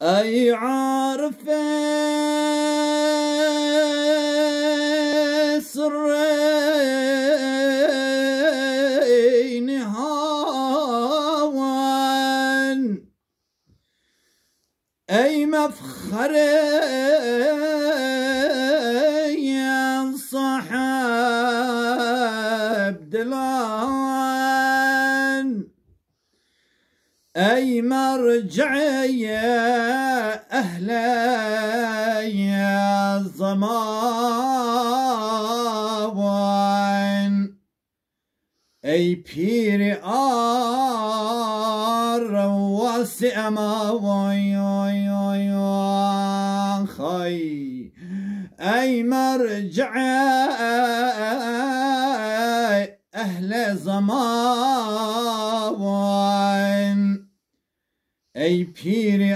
أي عارف سرين هاون أي مفخر يا صاحب دلان أي مرجعي يا أهلي يا زمان أي بيري واسع ما خي أي مرجعي أهل زمان أي بيري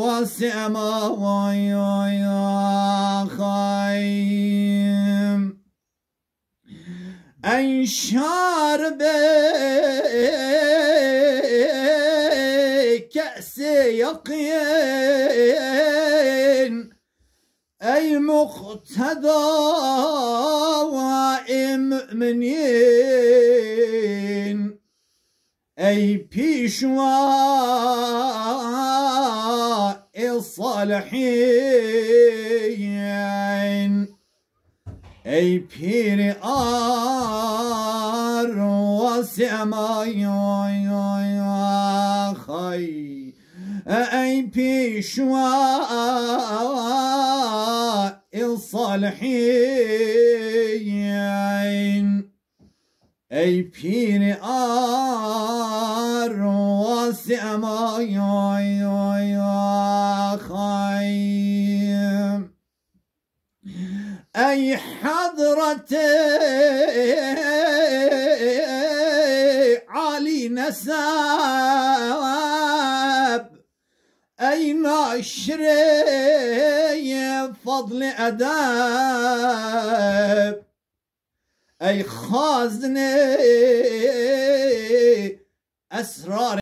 واسع ما خيم أي شارب كأس يقين أي مقتدى ومؤمنين أي بيشوا الصالحين أي بيري واسع ما خي أي بيشوا الصالحين أي بيري واسع ما خي أي حضرة علي نساب أي ناشر فضل أداب أي خازن أسرار